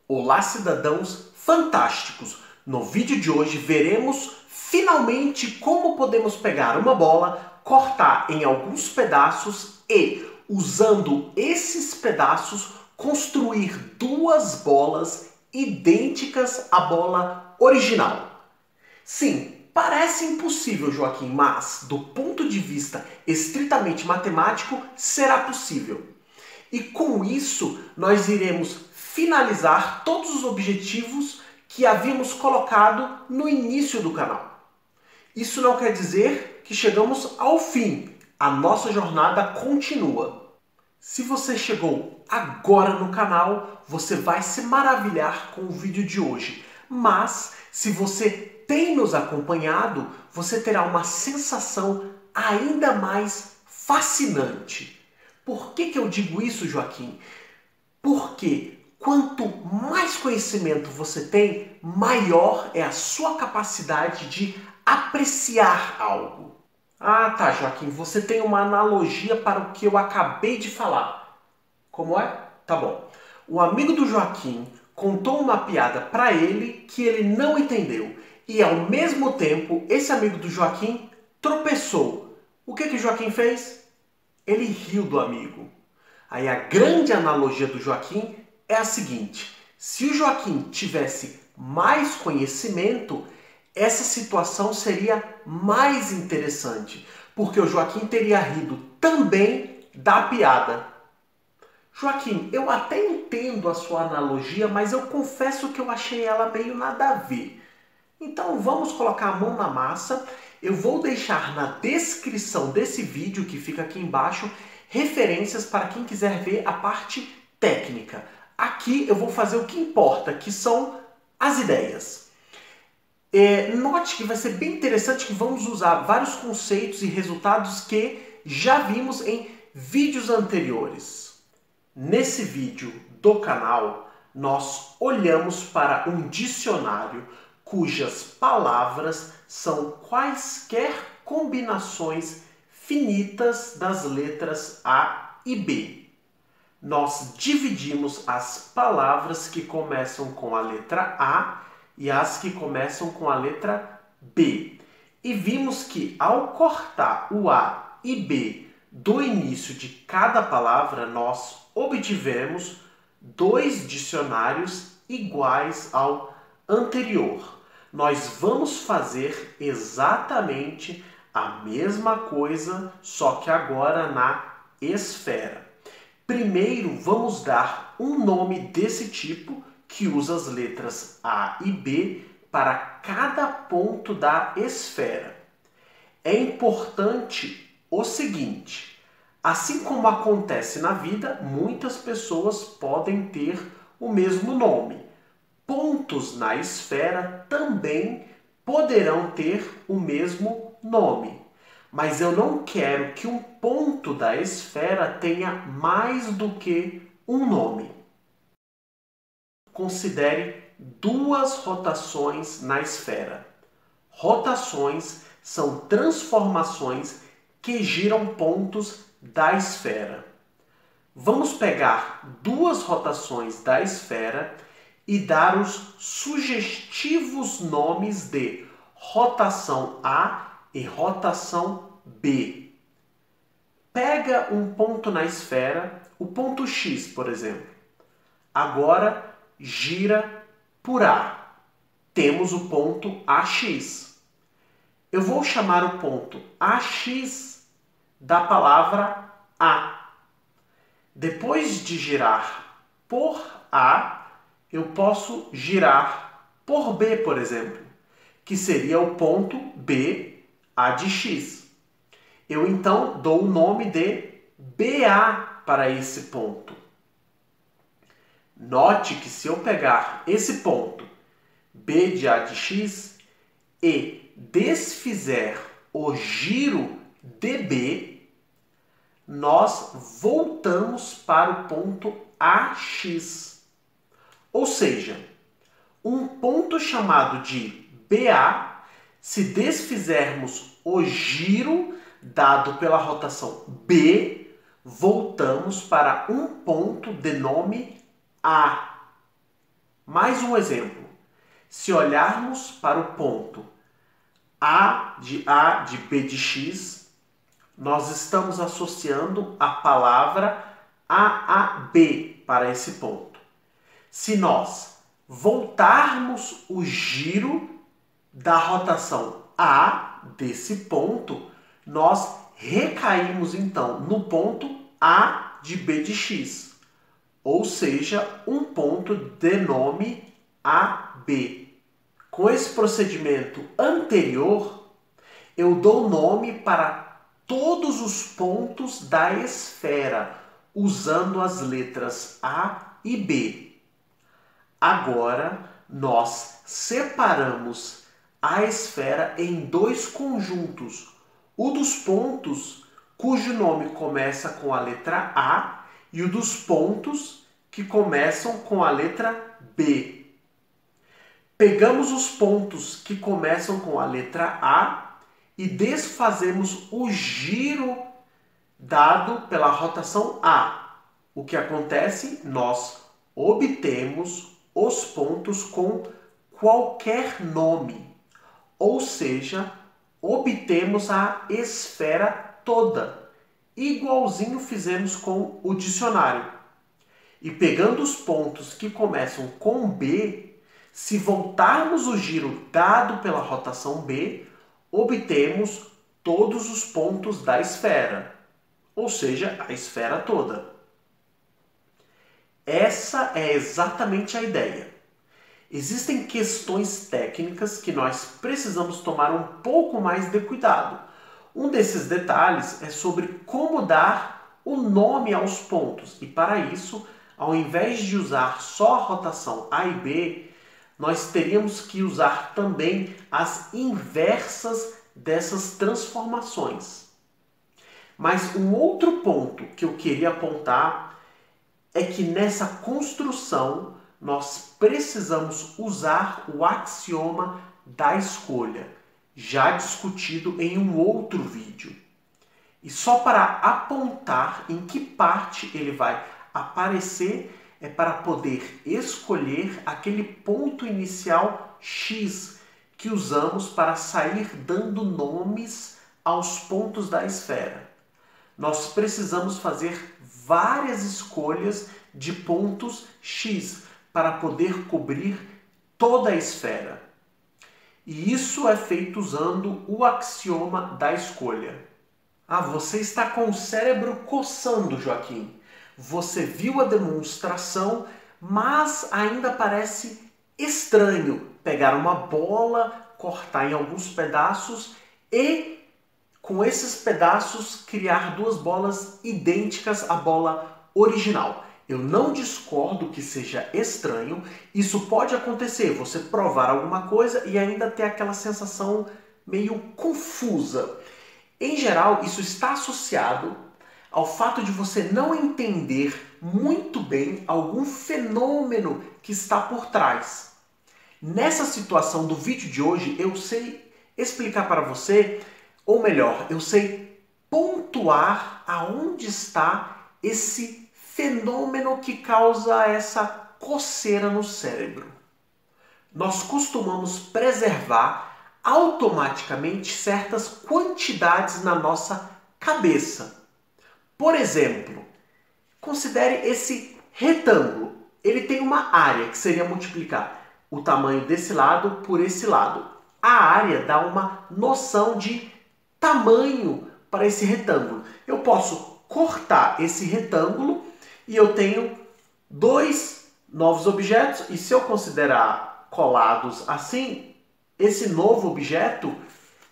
Olá, cidadãos fantásticos! No vídeo de hoje veremos finalmente como podemos pegar uma bola, cortar em alguns pedaços e, usando esses pedaços, construir duas bolas idênticas à bola original. Sim, parece impossível, Joaquim, mas, do ponto de vista estritamente matemático, será possível. E com isso, nós iremos finalizar todos os objetivos que havíamos colocado no início do canal. Isso não quer dizer que chegamos ao fim. A nossa jornada continua. Se você chegou agora no canal, você vai se maravilhar com o vídeo de hoje. Mas, se você tem nos acompanhado, você terá uma sensação ainda mais fascinante. Por que eu digo isso, Joaquim? Porque quanto mais conhecimento você tem, maior é a sua capacidade de apreciar algo. Ah, tá, Joaquim, você tem uma analogia para o que eu acabei de falar. Como é? Tá bom. O amigo do Joaquim contou uma piada para ele que ele não entendeu. E ao mesmo tempo, esse amigo do Joaquim tropeçou. O que o Joaquim fez? Ele riu do amigo. Aí a grande analogia do Joaquim é a seguinte: se o Joaquim tivesse mais conhecimento, essa situação seria mais interessante, porque o Joaquim teria rido também da piada. Joaquim, eu até entendo a sua analogia, mas eu confesso que eu achei ela meio nada a ver. Então vamos colocar a mão na massa. Eu vou deixar na descrição desse vídeo, que fica aqui embaixo, referências para quem quiser ver a parte técnica. Aqui eu vou fazer o que importa, que são as ideias. Note que vai ser bem interessante que vamos usar vários conceitos e resultados que já vimos em vídeos anteriores. Nesse vídeo do canal, nós olhamos para um dicionário cujas palavras são quaisquer combinações finitas das letras A e B. Nós dividimos as palavras que começam com a letra A e as que começam com a letra B. E vimos que ao cortar o A e B do início de cada palavra, nós obtivemos dois dicionários iguais ao anterior. Nós vamos fazer exatamente a mesma coisa, só que agora na esfera. Primeiro, vamos dar um nome desse tipo que usa as letras A e B para cada ponto da esfera. É importante o seguinte: assim como acontece na vida, muitas pessoas podem ter o mesmo nome. Pontos na esfera também poderão ter o mesmo nome. Mas eu não quero que um ponto da esfera tenha mais do que um nome. Considere duas rotações na esfera. Rotações são transformações que giram pontos da esfera. Vamos pegar duas rotações da esfera e dar os sugestivos nomes de rotação A e rotação B. Pega um ponto na esfera, o ponto X, por exemplo. Agora gira por A. Temos o ponto AX. Eu vou chamar o ponto AX da palavra A. Depois de girar por A, eu posso girar por B, por exemplo, que seria o ponto B, A de X. Eu então dou o nome de BA para esse ponto. Note que se eu pegar esse ponto, B de A de X, e desfizer o giro dB, nós voltamos para o ponto AX. Ou seja, um ponto chamado de BA, se desfizermos o giro dado pela rotação B, voltamos para um ponto de nome A. Mais um exemplo. Se olharmos para o ponto A de B de X, nós estamos associando a palavra AAB para esse ponto. Se nós voltarmos o giro da rotação A desse ponto, nós recaímos então no ponto A de B de X, ou seja, um ponto de nome AB. Com esse procedimento anterior, eu dou nome para todos os pontos da esfera, usando as letras A e B. Agora, nós separamos a esfera em dois conjuntos. O dos pontos, cujo nome começa com a letra A, e o dos pontos que começam com a letra B. Pegamos os pontos que começam com a letra A e desfazemos o giro dado pela rotação A. O que acontece? Nós obtemos os pontos com qualquer nome, ou seja, obtemos a esfera toda, igualzinho fizemos com o dicionário. E pegando os pontos que começam com B, se voltarmos o giro dado pela rotação B, obtemos todos os pontos da esfera, ou seja, a esfera toda. Essa é exatamente a ideia. Existem questões técnicas que nós precisamos tomar um pouco mais de cuidado. Um desses detalhes é sobre como dar o nome aos pontos. E para isso, ao invés de usar só a rotação A e B, nós teríamos que usar também as inversas dessas transformações. Mas um outro ponto que eu queria apontar é que nessa construção nós precisamos usar o axioma da escolha, já discutido em um outro vídeo. E só para apontar em que parte ele vai aparecer é para poder escolher aquele ponto inicial X que usamos para sair dando nomes aos pontos da esfera. Nós precisamos fazer várias escolhas de pontos X para poder cobrir toda a esfera. E isso é feito usando o axioma da escolha. Ah, você está com o cérebro coçando, Joaquim. Você viu a demonstração, mas ainda parece estranho pegar uma bola, cortar em alguns pedaços e, com esses pedaços, criar duas bolas idênticas à bola original. Eu não discordo que seja estranho, isso pode acontecer, você provar alguma coisa e ainda ter aquela sensação meio confusa. Em geral, isso está associado ao fato de você não entender muito bem algum fenômeno que está por trás. Nessa situação do vídeo de hoje, eu sei explicar para você, ou melhor, eu sei pontuar aonde está esse fenômeno que causa essa coceira no cérebro. Nós costumamos preservar automaticamente certas quantidades na nossa cabeça. Por exemplo, considere esse retângulo. Ele tem uma área que seria multiplicar o tamanho desse lado por esse lado. A área dá uma noção de tamanho para esse retângulo. Eu posso cortar esse retângulo e eu tenho dois novos objetos. E se eu considerar colados assim, esse novo objeto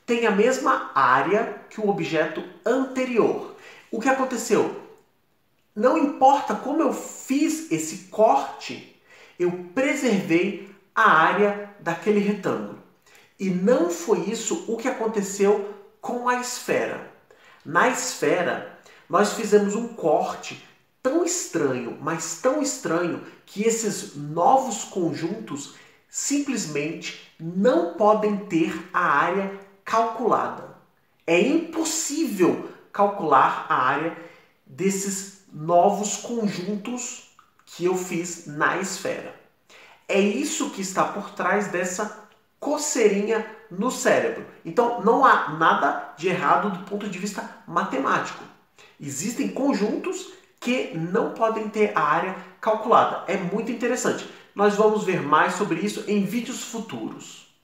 tem a mesma área que o objeto anterior. O que aconteceu? Não importa como eu fiz esse corte, eu preservei a área daquele retângulo. E não foi isso o que aconteceu com a esfera. Na esfera, nós fizemos um corte tão estranho, mas tão estranho, que esses novos conjuntos simplesmente não podem ter a área calculada. É impossível calcular a área desses novos conjuntos que eu fiz na esfera. É isso que está por trás dessa coceirinha no cérebro. Então não há nada de errado do ponto de vista matemático. Existem conjuntos que não podem ter a área calculada. É muito interessante. Nós vamos ver mais sobre isso em vídeos futuros.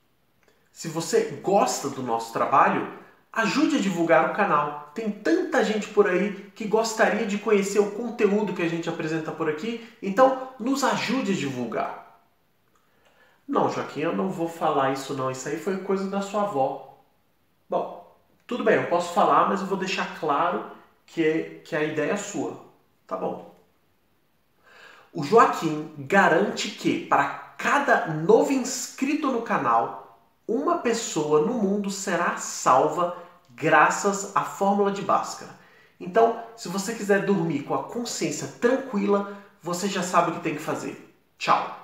Se você gosta do nosso trabalho, ajude a divulgar o canal. Tem tanta gente por aí que gostaria de conhecer o conteúdo que a gente apresenta por aqui, então nos ajude a divulgar. Não, Joaquim, eu não vou falar isso não, isso aí foi coisa da sua avó. Bom, tudo bem, eu posso falar, mas eu vou deixar claro que a ideia é sua. Tá bom. O Joaquim garante que para cada novo inscrito no canal, uma pessoa no mundo será salva graças à fórmula de Bhaskara. Então, se você quiser dormir com a consciência tranquila, você já sabe o que tem que fazer. Tchau!